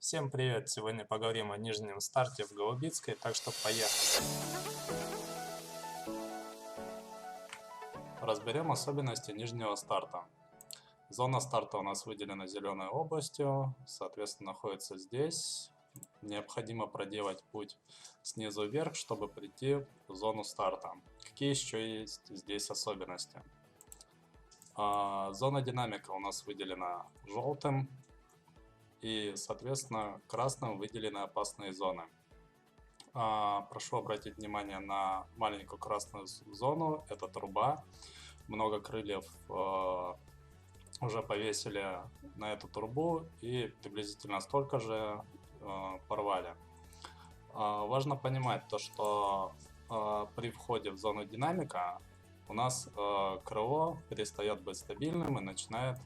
Всем привет! Сегодня поговорим о нижнем старте в Голубицкой, так что поехали! Разберем особенности нижнего старта. Зона старта у нас выделена зеленой областью, соответственно находится здесь. Необходимо проделать путь снизу вверх, чтобы прийти в зону старта. Какие еще есть здесь особенности? Зона динамика у нас выделена желтым. И, соответственно, красным выделены опасные зоны. Прошу обратить внимание на маленькую красную зону. Это труба. Много крыльев уже повесили на эту трубу и приблизительно столько же порвали. Важно понимать то, что при входе в зону динамика у нас крыло перестает быть стабильным и начинает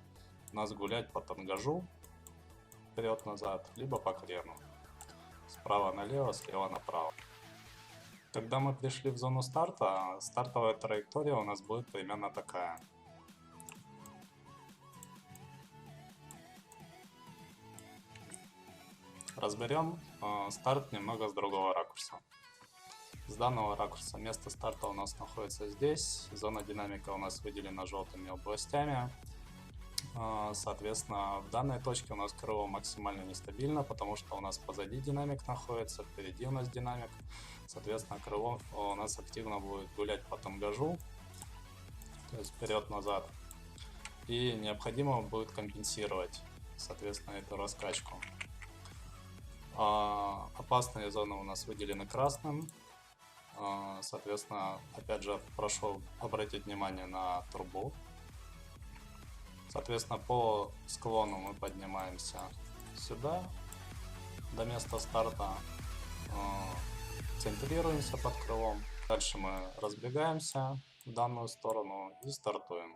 нас гулять по тангажу вперед-назад, либо по крену. Справа налево, слева направо. Когда мы пришли в зону старта, стартовая траектория у нас будет примерно такая. Разберем старт немного с другого ракурса. С данного ракурса место старта у нас находится здесь. Зона динамика у нас выделена желтыми областями. Соответственно, в данной точке у нас крыло максимально нестабильно, потому что у нас позади динамик находится, впереди у нас динамик. Соответственно, крыло у нас активно будет гулять по тангажу, то есть вперед-назад. И необходимо будет компенсировать, соответственно, эту раскачку. Опасные зоны у нас выделены красным. Соответственно, опять же, прошу обратить внимание на трубу. Соответственно, по склону мы поднимаемся сюда, до места старта, центрируемся под крылом. Дальше мы разбегаемся в данную сторону и стартуем.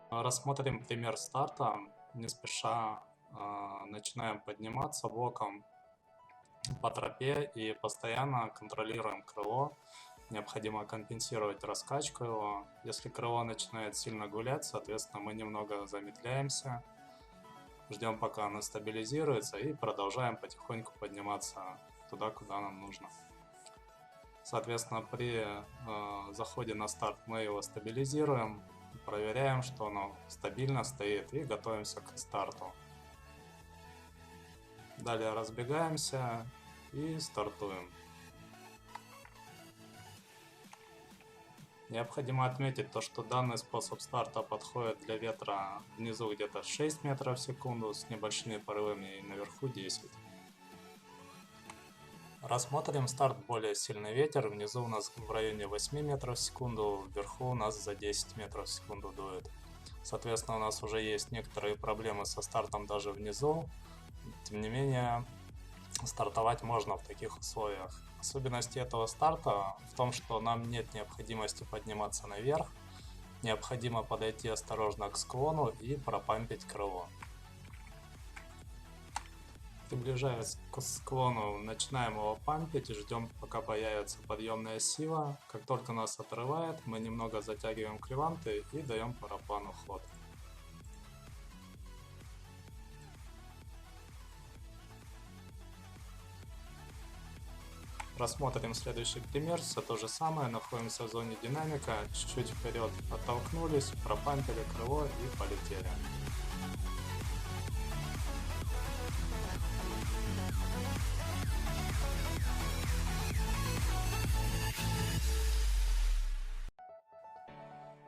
Рассмотрим пример старта. Не спеша начинаем подниматься боком по тропе и постоянно контролируем крыло. Необходимо компенсировать раскачку его. Если крыло начинает сильно гулять, соответственно, мы немного замедляемся, ждем, пока оно стабилизируется, и продолжаем потихоньку подниматься туда, куда нам нужно. Соответственно, при заходе на старт мы его стабилизируем, проверяем, что оно стабильно стоит, и готовимся к старту. Далее разбегаемся и стартуем. Необходимо отметить то, что данный способ старта подходит для ветра внизу где-то 6 метров в секунду с небольшими порывами и наверху 10. Рассмотрим старт более сильный ветер. Внизу у нас в районе 8 метров в секунду, вверху у нас за 10 метров в секунду дует. Соответственно, у нас уже есть некоторые проблемы со стартом даже внизу. Тем не менее, стартовать можно в таких условиях. Особенности этого старта в том, что нам нет необходимости подниматься наверх, необходимо подойти осторожно к склону и пропампить крыло. Приближаясь к склону, начинаем его пампить и ждем, пока появится подъемная сила. Как только нас отрывает, мы немного затягиваем клеванты и даем параплану ход. Рассмотрим следующий пример. Все то же самое. Находимся в зоне динамика. Чуть-чуть вперед оттолкнулись, пропампили крыло и полетели.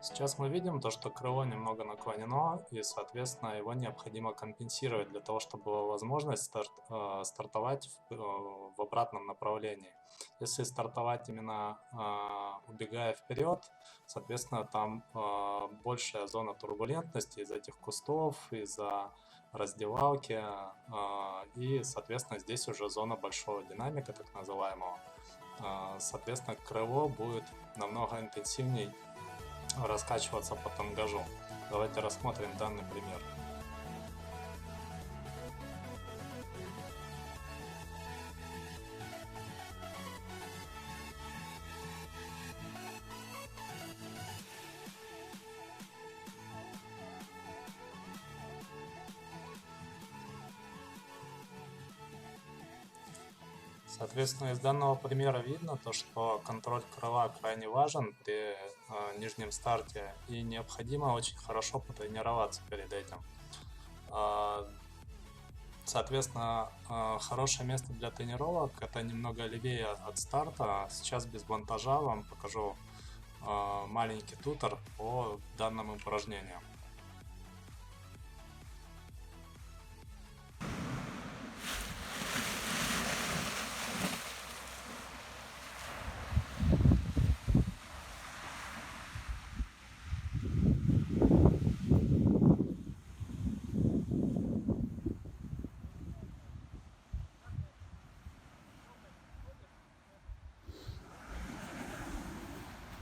Сейчас мы видим то, что крыло немного наклонено, и, соответственно, его необходимо компенсировать для того, чтобы была возможность стартовать в обратном направлении. Если стартовать именно убегая вперед, соответственно, там большая зона турбулентности из этих кустов, из-за раздевалки, и, соответственно, здесь уже зона большого динамика, так называемого. Соответственно, крыло будет намного интенсивнее раскачиваться по тангажу. Давайте рассмотрим данный пример. Соответственно, из данного примера видно то, что контроль крыла крайне важен при нижнем старте, и необходимо очень хорошо потренироваться перед этим. А, Соответственно, хорошее место для тренировок это немного левее от старта. Сейчас без монтажа вам покажу маленький тутор по данному упражнению.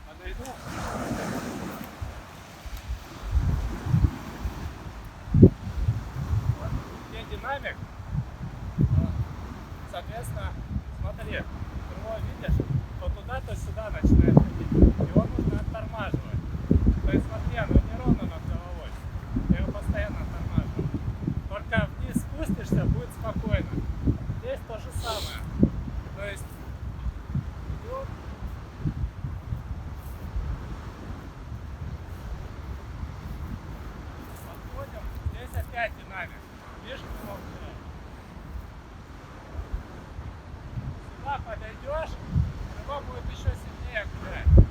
Подойду. Вот, где динамик, соответственно, смотри, крыло видишь, то туда, то сюда начинает ходить. Его нужно оттормаживать. То есть смотри, оно не ровно над головой. Ты его постоянно оттормаживаешь. Только вниз спустишься, будет спокойно. Здесь то же самое. То есть идет. Подходим, здесь опять динамик. Видишь, крыло вперед. Сюда подойдешь, крыло будет еще сильнее гулять.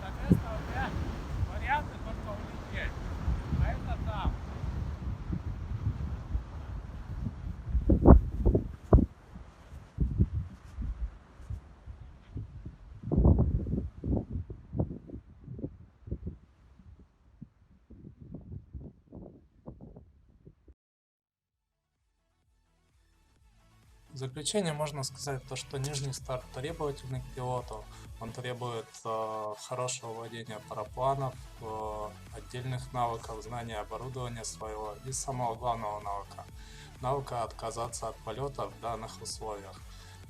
Соответственно, у тебя варианты только улететь. А это там. В заключение можно сказать то, что нижний старт требовательный к пилоту. Он требует хорошего владения парапланов, отдельных навыков, знания оборудования своего и самого главного навыка отказаться от полета в данных условиях.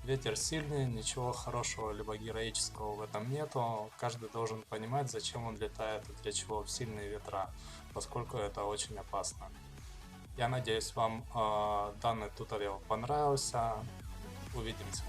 Ветер сильный, ничего хорошего либо героического в этом нету. Каждый должен понимать, зачем он летает и для чего в сильные ветра, поскольку это очень опасно. Я надеюсь, вам данный туториал понравился. Увидимся.